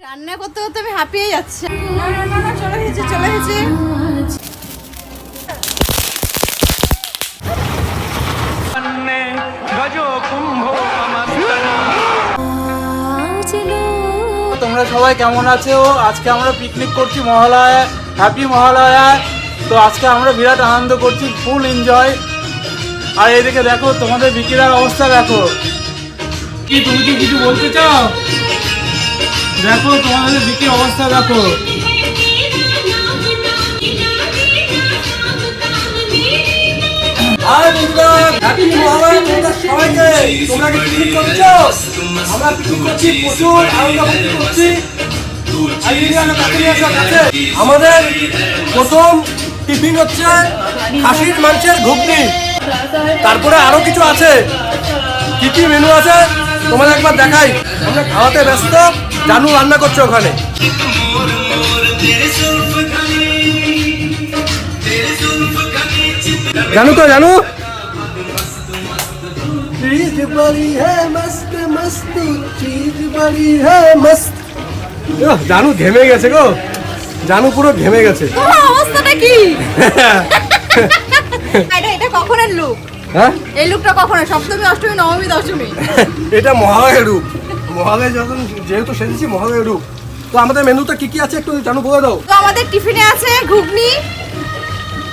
রান্না করতে করতে আমি হাঁপিয়ে যাচ্ছি। না চলে এসেছে তোমরা সবাই কেমন আছো? আজকে আমরা পিকনিক করছি মহালয়া, হ্যাপি মহালয়া। তো আজকে আমরা বিরাট আনন্দ করছি, ফুল এনজয়। আর এদিকে দেখো তোমাদের বিকিরার অবস্থা দেখো। কি তুমি কি কিছু বলতে চাও? দেখো তোমাদের বিকির অবস্থা দেখো। আর বন্ধুরা হ্যাপি মহালয়া তোমাদের সবাইকে। তোমরা কি পিকনিক করছো? আমরা পিকনিক করছি, প্রচুর আনন্দ করছি। আমাদের প্রথম টিফিন হচ্ছে খাসির মাংসের ঘুগনি, তারপরে আরো কিছু আছে। কি কি মেনু আছে তোমাদের একবার দেখাই। আমরা খাওয়াতে ব্যস্ত, জানু রান্না করছে ওখানে। জানু তো জানু चीज बड़ी है मस्त मस्त चीज बड़ी है मस्त। জানু ঘেমে গেছে গো, জানু পুরো ঘেমে গেছে। তোমার অবস্থাটা কি? এটা কখনের লুক? হ্যাঁ এই লুকটা কখনের? সপ্তমী, অষ্টমী, নবমী, দশমী? এটা মহালয়ের রূপ। মহালয় যখন যেহেতু সেজেছি মহালয়ের রূপ। তো আমাদের মেনুতে কি কি আছে একটু জানু বলে দাও। তো আমাদের টিফিনে আছে ঘুগনি,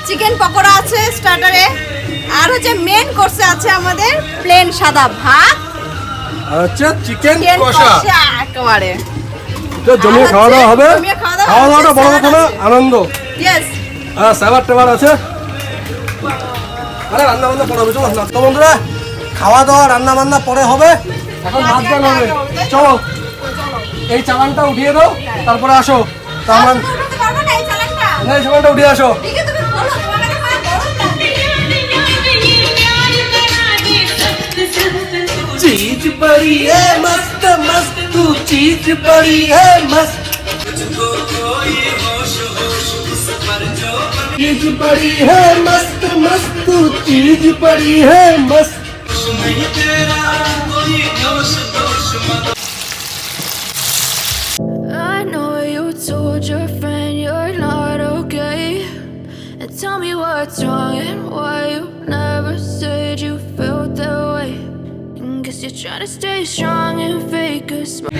চিকেন পকোড়া আছে স্টার্টারে, আর হচ্ছে মেন কোর্সে আছে আমাদের প্লেন সাদা ভাত আর হচ্ছে চিকেন কষা। একেবারে তো জমিয়ে খাওয়া দাওয়া হবে। খাওয়া দাওয়াটা বড় কথা না, আনন্দ। ইয়েস। আর স্যালাড টেবার আছে। আরে রান্না বান্না পরে হবে, চলো। তো বন্ধুরা খাওয়া দাওয়া রান্না বান্না পরে হবে, এখন নাচ গান হবে। চলো এই চালানটা উঠিয়ে দাও, তারপরে আসো। তো আমার এই চালানটা উঠিয়ে আসো। चीज बड़ी है मस्त मस्त तू चीज बड़ी है मस्त चीज बड़ी है मस्त मस्त तू चीज बड़ी है मस्त। I know you told your friend you're not okay, and tell me what's wrong and why you never said you felt that way. Guess you're trying to stay strong and fake a smile.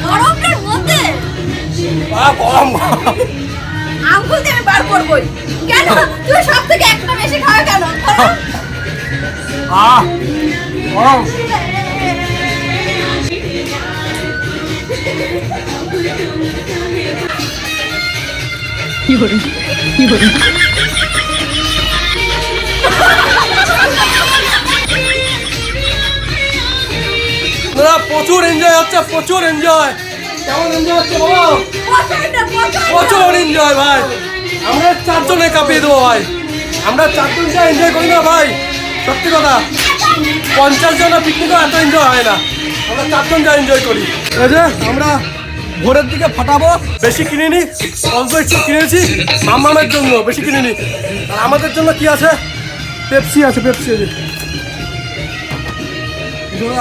গরমটার মধ্যে গরম আঙ্গুল দিয়ে বার করবই কেন? তুই সব থেকে একটা বেশি খাওয়া কেন? গরম প্রচুর এনজয় হচ্ছে, প্রচুর এনজয়। কেমন এনজয় হচ্ছে বলো? প্রচুর এনজয় ভাই। আমরা চারজনে কাঁপিয়ে দেবো ভাই। আমরা চারজন যা এনজয় করি না ভাই, সত্যি কথা 50 জনের পিকনিকও এত এনজয় হয় না। আমরা চারজন যা এনজয় করি। এই যে আমরা ভোরের দিকে ফাটাবো, বেশি কিনিনি, অল্প একটু কিনেছি মামামের জন্য, বেশি কিনিনি। আর আমাদের জন্য কি আছে? পেপসি আছে, পেপসি আছে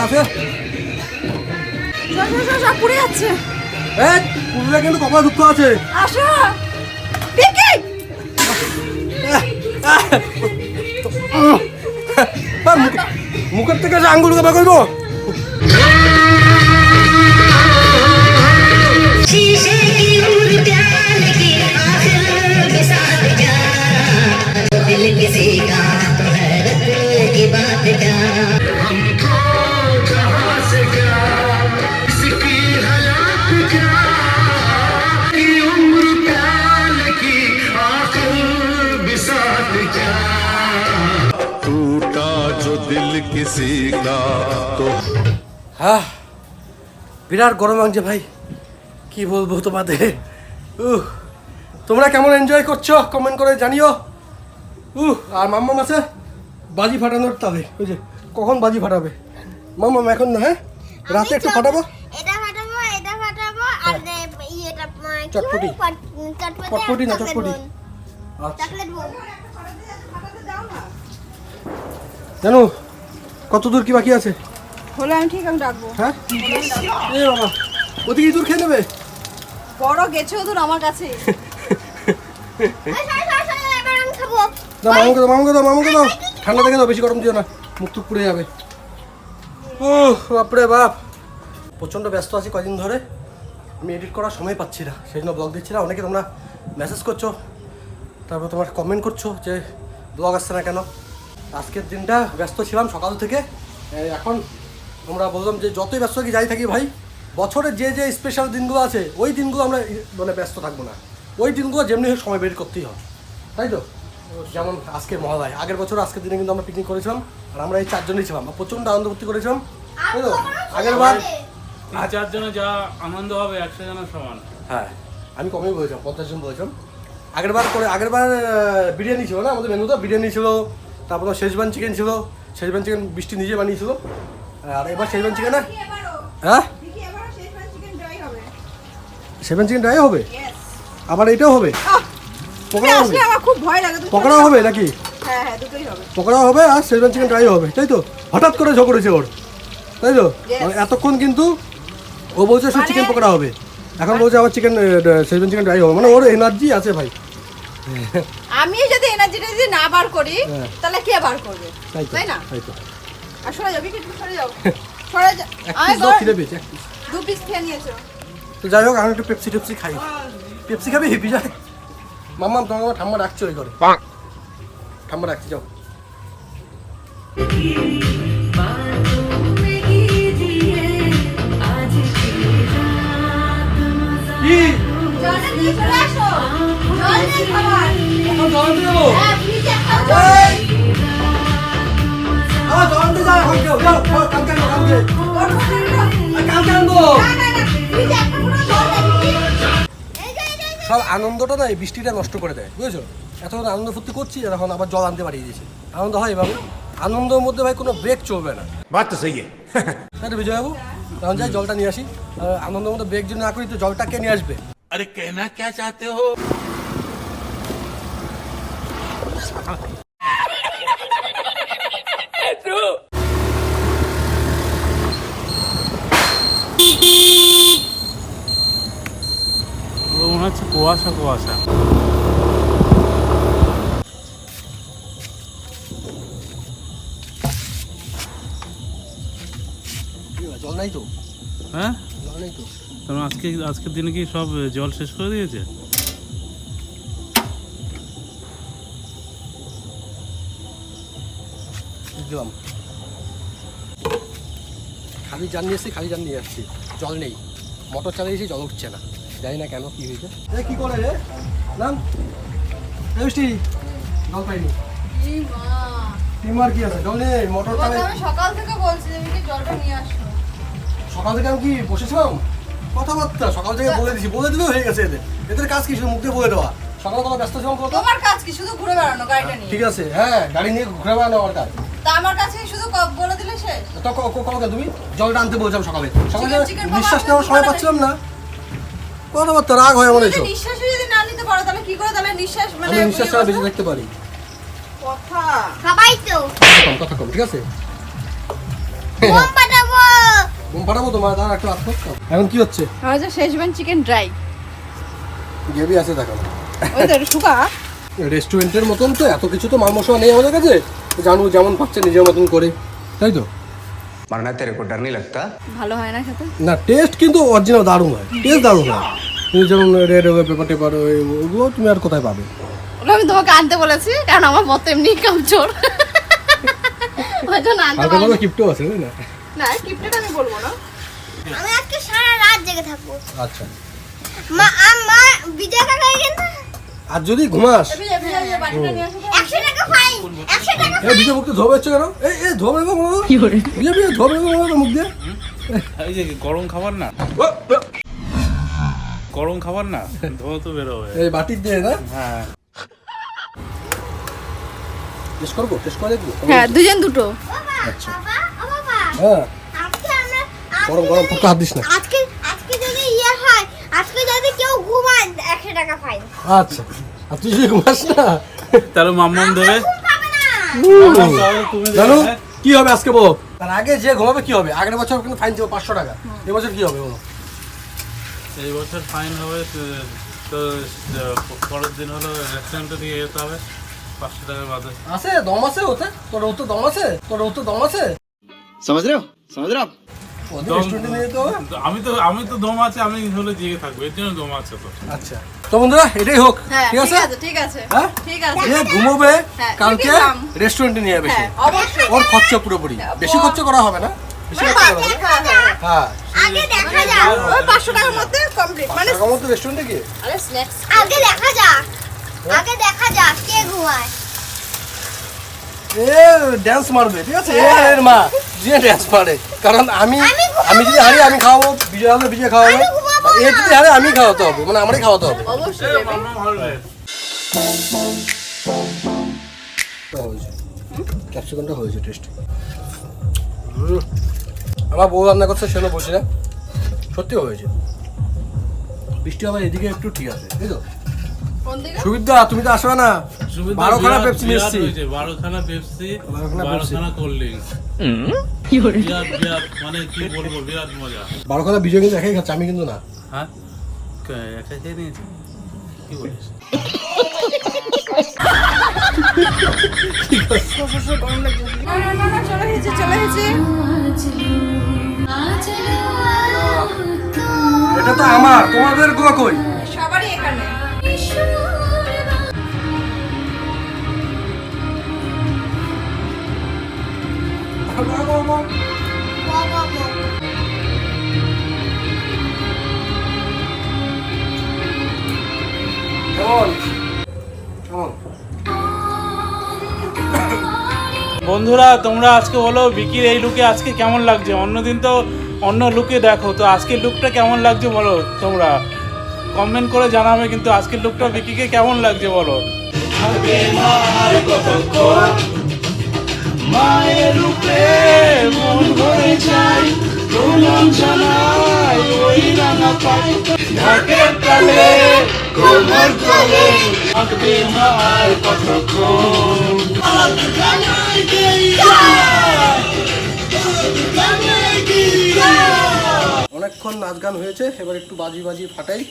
আছে। সব পুড়ে যাচ্ছে। পুরুলে কিন্তু কপাল দুঃখ আছে। আসো দেখি মুখের থেকে যে আঙ্গুল কথা করবো। হ্যাঁ বিরাট গরম লাগছে ভাই, কি বলবো তোমাদের। তোমরা কেমন এনজয় করছো কমেন্ট করে জানিও। আর মাম্মাম আছে বাজি ফাটানোর তালে। ওই যে কখন বাজি ফাটাবে মাম্মাম? এখন না, হ্যাঁ রাতে একটু ফাটাবো। এটা ফাটাবো আর এটা চটপটি চটপটি না চটপটি। আচ্ছা চকলেট বোম। জানো কত দূর কি বাকি আছে? হলে আমি ঠিক আমি ডাকবো। হ্যাঁ এ বাবা ওদিকে ইঁদুর খেয়ে নেবে। বড় গেছে ওদের আমার কাছে। এবার আমি খাবো। দাও মামুকে দাও ঠান্ডা থেকে দাও, বেশি গরম দিও না, মুখ টুক পুড়ে যাবে। ও বাপরে বাপ, প্রচণ্ড ব্যস্ত আছি কদিন ধরে, আমি এডিট করার সময় পাচ্ছি না, সেই জন্য ব্লগ দিচ্ছি না। অনেকে তোমরা মেসেজ করছো, তারপর তোমার কমেন্ট করছো যে ব্লগ আসছে না কেন। আজকের দিনটা ব্যস্ত ছিলাম সকাল থেকে। এখন আমরা বললাম যে যতই ব্যস্ত কি যাই থাকি ভাই, বছরের যে যে স্পেশাল দিনগুলো আছে ওই দিনগুলো আমরা মানে ব্যস্ত থাকবো না, ওই দিনগুলো যেমনি হোক সময় বের করতেই হয়, তাই তো? যেমন আজকে মহালয়, আগের বছর আজকের দিনে কিন্তু আমরা পিকনিক করেছিলাম, আর আমরা এই 4 জনই ছিলাম, প্রচণ্ড আনন্দ ফুর্তি করেছিলাম, তাই তো? আগের বার 4 জনে যা আনন্দ হবে 100 জনের সমান। হ্যাঁ আমি কমই বলেছিলাম, 50 জন বলেছিলাম। আগের বার বিরিয়ানি ছিল না আমাদের মেনুতে, বিরিয়ানি ছিল, তারপর শেজবান চিকেন ছিল, শেজবান চিকেন বৃষ্টি নিজে বানিয়েছিল, আর এবার শেজবান চিকেন না, হ্যাঁ শেজবান চিকেন ড্রাই হবে, আবার এটাও হবে, পকোড়া হবে, আমার খুব ভয় লাগে। পকোড়া হবে নাকি? হ্যাঁ হ্যাঁ দুটোই হবে। পকোড়া হবে আর শেজবান চিকেন ড্রাই হবে, তাই তো? হঠাৎ করে ঝগড়েছে ওর, তাই তো? মানে এতক্ষণ কিন্তু ও বলছে শুধু চিকেন পকোড়া হবে, এখন বলছে আবার চিকেন শেজবান চিকেন ড্রাই হবে, মানে ওর এনার্জি আছে ভাই। আমি যদি এনার্জিটা যদি না বার করি হ্যাঁ। তাহলে কে বার করবে, তাই না? তাই তো। আর সরে যাও, একটু সরে যাও, সরে যাও। এক পিস দাও, খিদে পেয়েছে, এক পিস। 2 পিস খেয়ে নিয়েছো। তো যাই হোক, আমি একটু পেপসি খাই। পেপসি খাবি? হেপি যায় মাম্মা, তোমার আমার ঠাম্মা ডাকছে ওই করে, ঠাম্মা ডাকছে, যাও। কি? জলটা নিয়ে চলে আসো, জল নিয়ে খাবার। এখন জল আনতে যাবো? হ্যাঁ ফ্রিজে খাবার। এই! জল আনতে যাও, এখন কেউ যাও, কালকে আনবো, কালকে আনবো। না না না, ফ্রিজে একটা পুরো জল রাখি। সব আনন্দটা না এই বৃষ্টিটা নষ্ট করে দেয়, বুঝেছো? এতক্ষণ আনন্দ ফুর্তি করছি, এখন আবার জল আনতে পারিয়ে দিয়েছে। আনন্দ হয় এভাবে, আনন্দের মধ্যে ভাই কোনো ব্রেক চলবে না। बात तो सही है। তাই তো বিজয়বাবু? তখন যাই জলটা নিয়ে আসি, আনন্দের মধ্যে ব্রেক যদি না করি তো জলটা কে নিয়ে আসবে? अरे कहना क्या चाहते हो? পুরো মনে হচ্ছে কুয়াশা কুয়াশা। জল নাই তো, হ্যাঁ, জল নেই তো। কারণ আজকের দিনে কি সব জল শেষ করে দিয়েছে? বুঝলাম, খালি জান নিয়ে এসছি, খালি জান নিয়ে আসছি, জল নেই। মোটর চালিয়েছি, জল উঠছে না, জানি না কেন, কি হয়েছে। কি করে রে নাম বৃষ্টি, জল পাইনি। ই মা, টিমার কি আছে, জল নেই, মোটর তোমাকে চালাই। আমি সকাল থেকে বলছি যে তুমি জলটা নিয়ে আসো। সকাল থেকে আমি কি বসেছিলাম কথাবার্তা, সকাল থেকে বলে দিলেও হয়ে গেছে। এদের কাজ কি শুধু মুখ দিয়ে বলে দেওয়া? সকালে তোমার ব্যস্ত ছিলাম তো। তোমার কাজ কি শুধু ঘুরে বেড়ানো গাড়িটা নিয়ে? ঠিক আছে, হ্যাঁ গাড়ি নিয়ে ঘুরে বেড়ানো আমার কাজ। তা আমার কাছে শুধু বলে দিলে শেষ। তো কবে তুমি জলটা আনতে বলছিলাম সকালে, সকালে চিকেন নিঃশ্বাস বাবা, নেওয়ার সময় পাচ্ছিলাম না। কথাবার্তা রাগ হয় আমার তুমি এইসব। যদি নিঃশ্বাস যদি না নিতে পারো তাহলে কি করে তাহলে নিঃশ্বাস মানে আমি নিঃশ্বাস ছাড়া বেঁচে থাকতে পারি। কথা সবাই তো কথা কম, ঠিক আছে? বোম ফাটাবো। ঘুম পাঠাবো তোমার, দাঁড়া একটু আত্ম। এখন কি হচ্ছে? আর যে শেজওয়ান চিকেন ড্রাই গ্রেভি আছে দেখো, ওই তো শুকা। রেস্টুরেন্টের মতন তো এত কিছু তো মাল মশলা নেই আমাদের কাছে, জানবো যেমন পাচ্ছে নিজের মতন করে, তাই তো? मरना तेरे को डर नहीं लगता? ভালো হয় না খেতে? না টেস্ট কিন্তু অরিজিনাল দারুণ হয়, টেস্ট দারুণ হয়। তুমি যেমন রেড পেপার টেপার ওগুলো তুমি আর কোথায় পাবে? ওগুলো আমি তোমাকে আনতে বলেছি কারণ আমার মত এমনি কামচোর। ওই জন্য আনতে হালকা বলেছি। করে কিপটো আছে তাই না? না কিপটেটা আমি বলবো না। আমি আজকে সারা রাত জেগে থাকবো। আচ্ছা, মা বিজয় কাকা এখানে আর যদি ঘুমাস বাটিটা নিয়ে আসো। 100 টাকা ফাইন, 100 টাকা। এই বিজয় মুখে ধোবে হচ্ছে কেন? এই ধোবে গো বিজয় ধোবে গো মুখ দিয়ে। এই যে গরম খাবার না, গরম খাবার না, ধোয়া তো বেরোবে। এই বাটির দিয়ে না হ্যাঁ, টেস্ট করবো, টেস্ট করে দেখবো। হ্যাঁ দুজন দুটো। আচ্ছা বাবা ও বাবা হ্যাঁ, আজকে আমরা গরম গরম ফুটে হাত দিস না। আজকে যদি ইয়ে হয়, আজকে যদি কেউ ঘুমায় 100 টাকা ফাইন। আচ্ছা, আর তুই যদি ঘুমাস না তাহলে মাম্মাম দেবে। ঘুম পাবে না। জানো কি হবে আজকে বলো? তার আগে যে ঘুমাবে কি হবে? আগের বছর কিন্তু ফাইন ছিল 500 টাকা, এবছর কি হবে বলো? এই বছর ফাইন হবে তো পরের দিন হলো রেস্টুরেন্টে দিয়ে যেতে হবে 500 টাকার বাদে। আছে দম আছে ওতে? তোর তো দম আছে? তোর তো দম আছে? समझ रहे हो ওদের রেস্টুরেন্টে নিয়ে যেতে হবে। আমি তো দম আছে, আমি হলে জেগে থাকবো, এর জন্য দম আছে তো। আচ্ছা তো বন্ধুরা এটাই হোক, হ্যাঁ ঠিক আছে? ঠিক আছে হ্যাঁ ঠিক আছে। যে ঘুমোবে হ্যাঁ, কালকে ঠিকই দাম। রেস্টুরেন্টে নিয়ে যাবে সে। হ্যাঁ অবশ্যই। ওর খরচা পুরোপুরি, বেশি খরচা করা হবে না, বেশি খরচা করা হবে না। হ্যাঁ আগে দেখা যাক ওই 500 টাকার মধ্যে কমপ্লিট মানে টাকা মতো রেস্টুরেন্টে গিয়ে আরে স্ন্যাক্স আগে দেখা যাক কে ঘুমায় এ ড্যান্স মারবে, ঠিক আছে? এর মা যে ড্যান্স মারে, কারণ আমি যদি হারি আমি খাওয়াবো, বিজয় হলে বিজয় খাওয়াবে, এ যদি হারে আমি খাওয়াতে হবে, মানে আমারই খাওয়াতে হবে। অবশ্যই baby। ক্যাপসিকামটা হয়েছে টেস্ট। আমার বউ রান্না করছে সেটা বলছি না, সত্যি হয়েছে। বৃষ্টি আবার এদিকে একটু ঠিক আছে, তাই তো? কোন দিকে? সুবিধা তুমি তো আসবে না, 12খানা পেপসি নিয়ে এসছি। 12খানা পেপসি, 12খানা পেপসি। 12খানা কোল্ড ড্রিঙ্কস। বিরাট মানে কি বলবো, বিরাট মজা। 12খানা বিজয় কিন্তু একাই খাচ্ছে, আমি কিন্তু না। হ্যাঁ একটা খেয়ে নিয়েছি, কি বলিস? না, চলে এসেছে। এটা তো আমার, তোমাদের গুলো কই? সবারই এখানে। কেমন কেমন? বন্ধুরা তোমরা আজকে বলো বিকির এই লুকে আজকে কেমন লাগছে? অন্যদিন তো অন্য লুকে দেখো, তো আজকের লুকটা কেমন লাগছে বলো তোমরা কমেন্ট করে জানাবে, কিন্তু আজকের লুকটা বিকিকে কেমন লাগছে বলো। মায়ের রূপে মন ভরে যায়, প্রণাম জানাই ওই রাঙা পাই ঢাকের তালে কোমর তলে থাকবে না আর কতক্ষণ। অনেকক্ষণ নাচ গান হয়েছে, এবার একটু বাজি বাজি ফাটাই।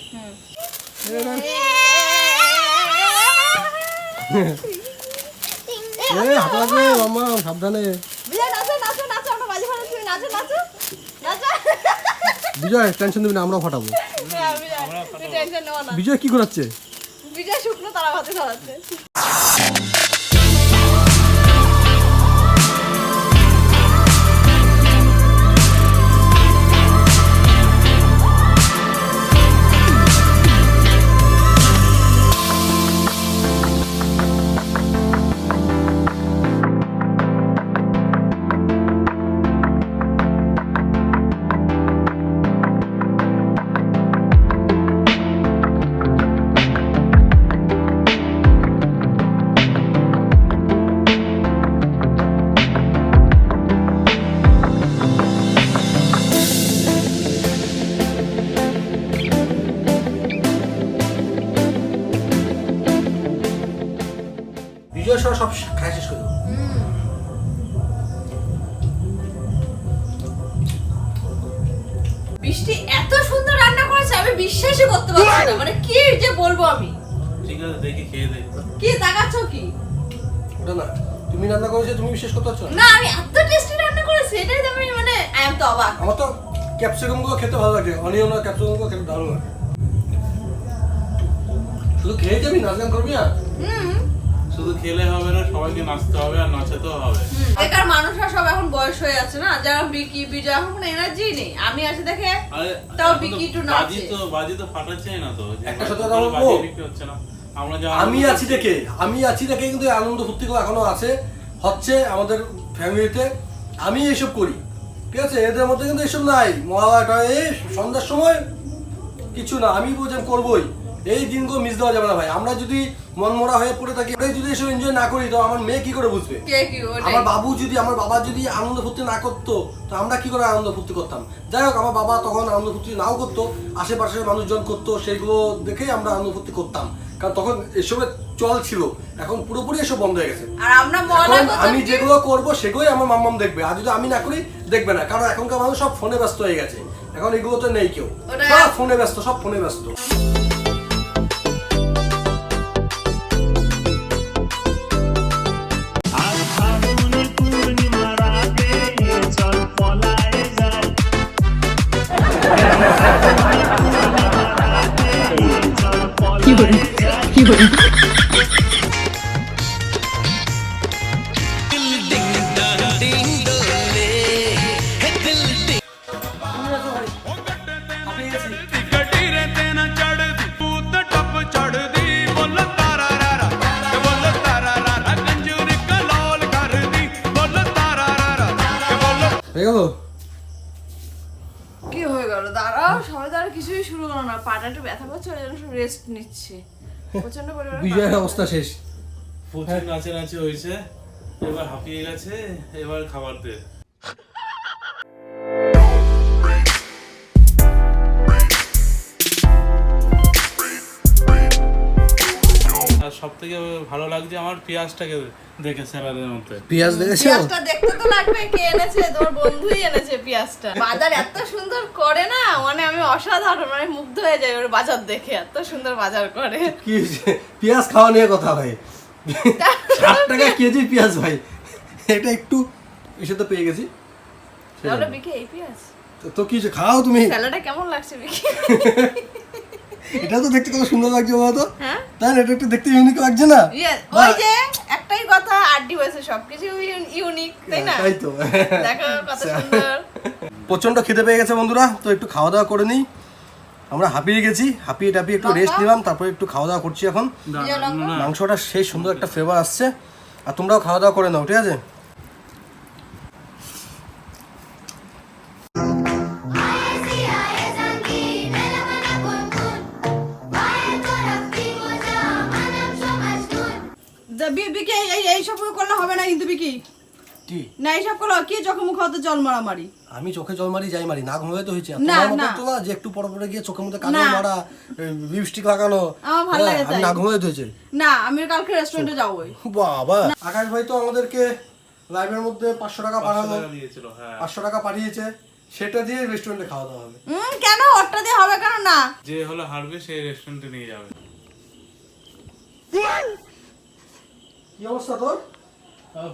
হাতে লাগবে মামা, সাবধানে। বিজয় নাচো নাচো নাচো, আমরা বাজি ফাটাচ্ছি, নাচো নাচো নাচো। বিজয় টেনশন দিবি না, আমরাও ফাটাবো। হ্যাঁ, বিজয়, তুই টেনশন নেও না। বিজয় কি করাচ্ছে? বিজয় শুকনো তারা ভাতে খাওয়াচ্ছে। বিজয় সহ সব খাই শেষ করে দেবো। বৃষ্টি এত সুন্দর রান্না করেছে, আমি বিশ্বাসই করতে পারছি না। মানে কি যে বলবো আমি। ঠিক আছে দেখি খেয়ে দেখো। কি তাকাচ্ছ কি? ওটা না, তুমি রান্না করেছো, তুমি বিশ্বাস করতে পারছো না? না আমি এত টেস্টি রান্না করেছি, এটাই তো আমি মানে আই এম তো অবাক। আমার তো ক্যাপসিকাম গুলো খেতে ভালো লাগে, অনিয়ন আর ক্যাপসিকাম গুলো খেতে ভালো লাগে। শুধু খেয়ে যাবি, নাচ গান করবি না? শুধু খেলে হবে না, সবাইকে নাচতে হবে আর নাচাতেও হবে। বেকার মানুষরা সব এখন বয়স হয়ে যাচ্ছে না, যারা বিকি বিজয় এখন কোনো এনার্জি নেই। আমি আসে দেখে আরে তাও এখন তো বিকি একটু বাজি তো ফাটাচ্ছেই না তো, একটা সাথে কথা বাজি বলবো? বিক্রি হচ্ছে না। আমরা যা আমি আছি দেখে কিন্তু এই আনন্দ ফুর্তি গুলো এখনো আছে, হচ্ছে আমাদের ফ্যামিলিতে। আমি এসব করি, ঠিক আছে? এদের মধ্যে কিন্তু এসব নাই। মহালয়াটা এই সন্ধ্যার সময় কিছু না, আমি বলছি আমি করবোই। এই দিনগুলো মিস দেওয়া যাবে না ভাই। আমরা যদি মনমরা হয়ে পড়ে থাকি, আমরা যদি এসব এনজয় না করি, তো আমার মেয়ে কি করে বুঝবে? কে কি ওটাই। আমার বাবা যদি আনন্দ ফুর্তি না করতো, তো আমরা কি করে আনন্দ ফুর্তি করতাম? যাই হোক, আমার বাবা তখন আনন্দ ফুর্তি নাও করতো, আশেপাশের মানুষজন করতো, সেইগুলো দেখেই আমরা আনন্দ ফুর্তি করতাম। কারণ তখন এসবের চল ছিল, এখন পুরোপুরি এসব বন্ধ হয়ে গেছে। আর আমরা মহলায় এখন আমি যেগুলো করবো সেগুলোই আমার মাম্মাম দেখবে, আর যদি আমি না করি দেখবে না, কারণ এখনকার মানুষ সব ফোনে ব্যস্ত হয়ে গেছে, এখন এগুলো তো নেই কেউ, সব ফোনে ব্যস্ত, সব ফোনে ব্যস্ত। হয়ে গেল? কি হয়ে গেল? দাঁড়াও, সবাই দাঁড়া, কিছুই শুরু করো না, পাটা একটু ব্যথা পাচ্ছে, ওই জন্য রেস্ট নিচ্ছি। প্রচন্ড পরিমাণে বিজয়ের অবস্থা শেষ। প্রচুর নাচানাচি হয়েছে, এবার হাঁপিয়ে গেছে, এবার খাবার দে। আর সব থেকে ভালো লাগছে আমার পেঁয়াজটাকে দেখে স্যালাডের মধ্যে। পেঁয়াজ দেখেছো? পেঁয়াজটা দেখতে তো লাগবে, কে এনেছে? তোমার বন্ধুই এনেছে পেঁয়াজটা। বাজার এত সুন্দর করে না, মানে আমি অসাধারণ, মানে মুগ্ধ হয়ে যাই ওর বাজার দেখে, এত সুন্দর বাজার করে। কি পেঁয়াজ খাওয়া নিয়ে কথা ভাই, 60 টাকা কেজি পেঁয়াজ ভাই, এটা একটু এসে তো পেয়ে গেছি। তাহলে বিকে এই পেঁয়াজ তো কি খাও তুমি? স্যালাডটা কেমন লাগছে বিকে? এটা তো দেখতে কত সুন্দর লাগছে বলো তো। হ্যাঁ, তাই না? এটা একটু দেখতে ইউনিক লাগছে না? ওই যে একটাই কথা, আড্ডি হয়েছে, সবকিছু ইউনিক, তাই না? তাই তো। দেখো কত সুন্দর। প্রচন্ড খিদে পেয়ে গেছে বন্ধুরা, তো একটু খাওয়া দাওয়া করে নিই। আমরা হাঁপিয়ে গেছি, হাঁপিয়ে টাপিয়ে একটু রেস্ট নিলাম, তারপরে একটু খাওয়া দাওয়া করছি এখন। মাংসটা সেই সুন্দর একটা ফ্লেভার আসছে, আর তোমরাও খাওয়া দাওয়া করে নাও, ঠিক আছে? বিকি এইসব করলে হবে না কিন্তু বিকি, কি না এইসব করলে কি চোখে মুখে হতে জল মারামারি? আমি চোখে জল মারি যাই মারি, না ঘুমিয়ে তো হয়েছে। না, তোমার মতো না। তো না যে একটু পরে পরে গিয়ে চোখের মধ্যে কাজল না। মারা, লিপস্টিক লাগানো, আমার ভালো লাগে আমি তাই। না ঘুমিয়ে তো হয়েছে। না, আমি কালকে রেস্টুরেন্টে যাবো। বাবা, আকাশ ভাই তো আমাদেরকে লাইভের মধ্যে 500 টাকা পাঠালো, দিয়েছিল, হ্যাঁ। 500 টাকা পাঠিয়েছে, সেটা দিয়ে রেস্টুরেন্টে খাওয়া দাওয়া হবে। কেন ওটা দিয়ে হবে কেন? না, যে হলো হারবে সেই রেস্টুরেন্টে নিয়ে যাবে। কি অবস্থা তোর?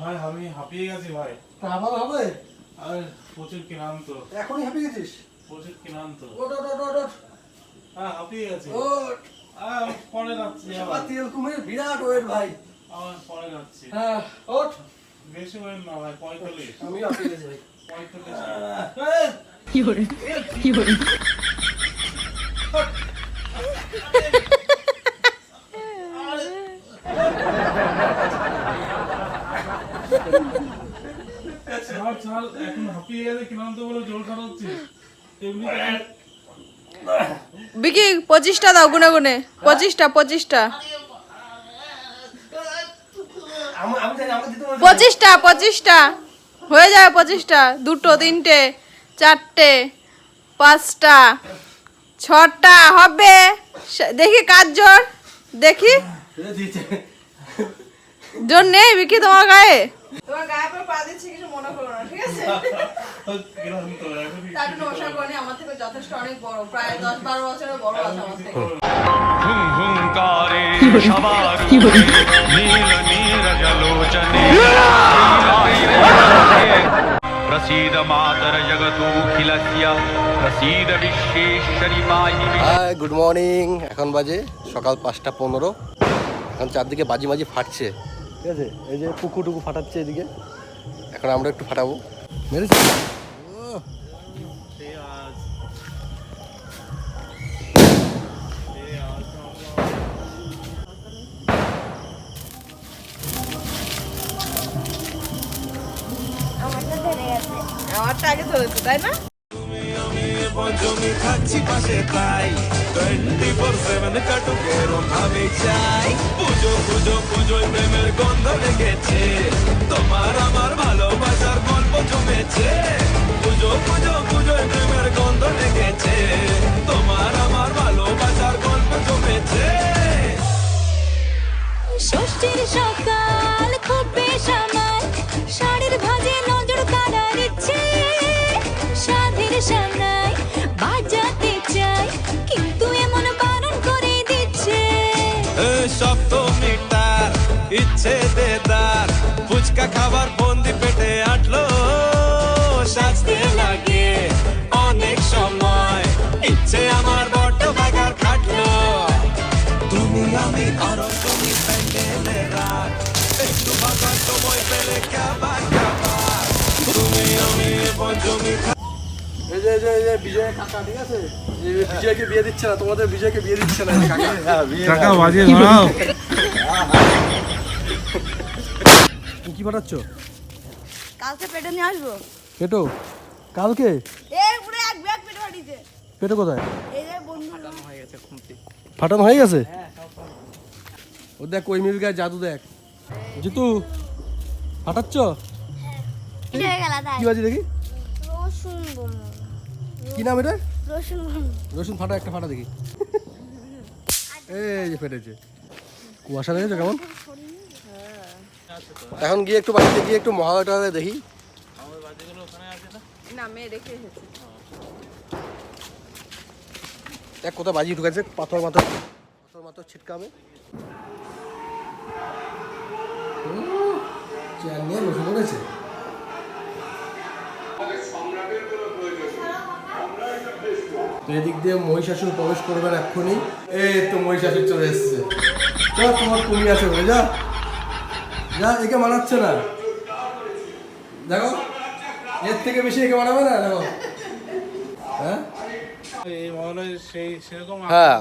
ভাই আমি হাঁপিয়ে গেছি ভাই, খাবার হবে? আর প্রচুর ক্লান্ত, এখনই হাঁপিয়ে গেছিস? প্রচুর ক্লান্ত। ওট ওট ওট ওট ওট হ্যাঁ হাঁপিয়ে গেছি। ওট। পরে যাচ্ছি, আবার তেল কুমির বিরাট ওয়েট ভাই। আমার পরে যাচ্ছি। হ্যাঁ ওট। বেশি ওয়েট না ভাই, 45। আমি হাঁপিয়ে গেছি ভাই। 45। ছাড়, এখন হাঁপিয়ে গেছে, ক্লান্ত বলে জল খাওয়াচ্ছিস এমনি। বিকি 25টা দাও, গুনে গুনে 25টা 25টা আমি জানি আমাকে দিতে বলছে। 25টা হয়ে যাবে। 25টা, 2টো 3টে 4টে 5টা 6টা হবে। দেখি কাজ জোর, দেখি জোর নেই বিকি তোমার গায়ে? তোমার গায়ে পর পা দিচ্ছি, কিছু মনে করো না, ঠিক আছে? তার নমস্কার করি, আমার থেকে যথেষ্ট অনেক বড়, প্রায় 10-12 বছরের বড় আছে আমার থেকে। হুঙ্কারে সবার নীল নীরজলোচনে প্রসীদ মাতর জগতোখিলস্য প্রসীদ বিশ্বেশ্বরী পাহি। Hi, good morning. এখন বাজে সকাল 5:15। এখন চারদিকে বাজি বাজি ফাটছে, ঠিক আছে? এই যে পুকুটুকু ফাটাচ্ছে এদিকে, এখন আমরা একটু ফাটাবো। মেরেছি। আমারটা আগে ধরেছে, তাই না? জমি থাকছি পাশে তাই 24/7 কাটুক এরম ভাবে চাই। পুজো পুজো পুজোয় প্রেমের গন্ধ লেগেছে, তোমার আমার ভালোবাসার গল্প জমেছে। পুজো পুজো পুজোয় প্রেমের গন্ধ লেগেছে, তোমার আমার ভালোবাসার গল্প জমেছে। বৃষ্টির সকাল খুব বেসামাল শাড়ির ভাঁজে নজর কাড়ার ইচ্ছে সাধের সামনায় বাজাতে চাই কিন্তু এমন বারণ করে দিচ্ছে সপ্তমীটার ইচ্ছে দেদার ফুচকা খাবার বন্দি পেটে আটলো সাজতে লাগে অনেক সময় ইচ্ছে আমার বড্ড বাগার খাটলো তুমি আমি আরো তুমি প্যান্ডেলে রাখ একটু ফাঁকা সময় পেলে কাবার কাবার তুমি আমি পঞ্চমী এই যে বিজয় কাকা ঠিক আছে বিজয়কে বিয়ে দিচ্ছে না তোমাদের বিজয়কে বিয়ে দিচ্ছে না এই কাকা টাকা বাজে ধরাও কি পাঠাচ্ছ কালকে পেটে নিয়ে আসবো পেটো কালকে এই পুরো এক ব্যাগ পেটে পাঠিয়েছে পেটো কোথায় এই যে বন্ধু ফাটানো হয়ে গেছে ও দেখ কই মিল গায়ে জাদু দেখ জিতু ফাটাচ্ছ হয়ে গেল তাই কি বাজি দেখি রসুন বোম কি নাম এটা রসুন বোম রসুন ফাটা একটা ফাটা দেখি এই যে ফেটেছে কুয়াশা দেখেছো কেমন এখন গিয়ে একটু বাড়িতে গিয়ে একটু মহালয়টা দেখি না মেয়ে রেখে এসেছে এক কোথাও বাজি ঢুকেছে পাথর মাথর ছিটকাবে চেয়ার নিয়ে বসে পড়েছে তো এদিক দিয়ে মহিষাসুর প্রবেশ করবেন এক্ষুনি এই তো মহিষাসুর চলে এসছে চল তোমার কমি আছে বলে যা যা একে মানাচ্ছে না দেখো এর থেকে বেশি একে মানাবে না দেখো হ্যাঁ এই মহলায় সেই সেরকম হ্যাঁ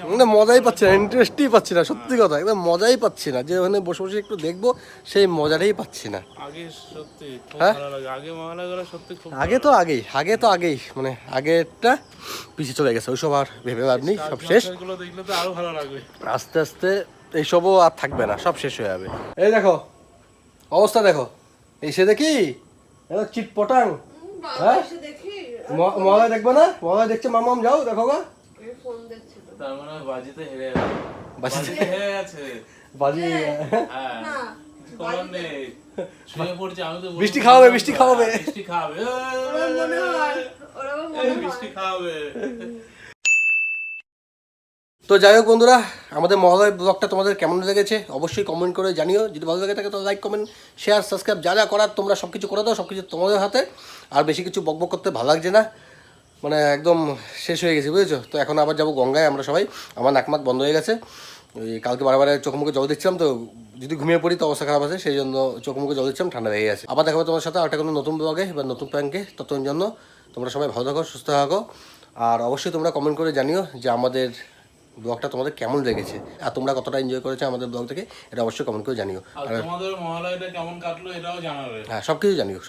মানে মজাই পাচ্ছি না ইন্টারেস্টই পাচ্ছি না সত্যি কথা একদম মজাই পাচ্ছি না যে ওখানে বসে বসে একটু দেখবো সেই মজাটাই পাচ্ছি না আগে সত্যি খুব হ্যাঁ? ভালো লাগে আগে মহলাগুলো সত্যি খুব আগে তো আগেই মানে আগেরটা পিছিয়ে চলে গেছে ওইসব আর ভেবে লাভ নেই সব শেষ গুলো দেখলে তো আরো ভালো লাগবে আস্তে আস্তে এইসবও আর থাকবে না সব শেষ হয়ে যাবে এই দেখো অবস্থা দেখো এসে দেখি চিট পটাং হ্যাঁ দেখি মজা দেখবে না মজা দেখছে মামাম যাও দেখো গা ফোন দেখছিল তার মানে বাজিতে হেরে গেছে বাজিতে হেরে গেছে বাজি হ্যাঁ কিছু করার নেই শুয়ে পড়ছে আমি তো বৃষ্টি খাওয়াবে বৃষ্টি খাওয়াবে বৃষ্টি খাবে মনে হয় ওরকম বৃষ্টি খাবে তো যাই হোক বন্ধুরা আমাদের মহালয় ব্লগটা তোমাদের কেমন লেগেছে অবশ্যই কমেন্ট করে জানিও যদি ভালো লাগে থাকে তো লাইক কমেন্ট শেয়ার সাবস্ক্রাইব যা যা করার তোমরা সব কিছু করে দাও সব কিছু তোমাদের হাতে আর বেশি কিছু বকবক করতে ভালো লাগছে না মানে একদম শেষ হয়ে গেছে বুঝেছো তো এখন আবার যাবো গঙ্গায় আমরা সবাই আমার নাকমাক বন্ধ হয়ে গেছে ওই কালকে বারবার চোখ মুখে জল দিচ্ছিলাম তো যদি ঘুমিয়ে পড়ি তো অবস্থা খারাপ আছে সেই জন্য চোখ মুখে জল দিচ্ছিলাম ঠান্ডা হয়ে গেছে আবার দেখাবো তোমার সাথে একটা কোনো নতুন ব্লগে বা নতুন প্র্যাঙ্কে ততক্ষণ জন্য তোমরা সবাই ভালো থাকো সুস্থ থাকো আর অবশ্যই তোমরা কমেন্ট করে জানিও যে আমাদের ব্লগটা তোমাদের কেমন লেগেছে আর তোমরা কতটা এনজয় করেছো আমাদের ব্লগ থেকে এটা অবশ্যই কমেন্ট করে জানিও আর তোমাদের মহালয়টা কেমন কাটলো এটাও জানাবে হ্যাঁ সব কিছু জানিও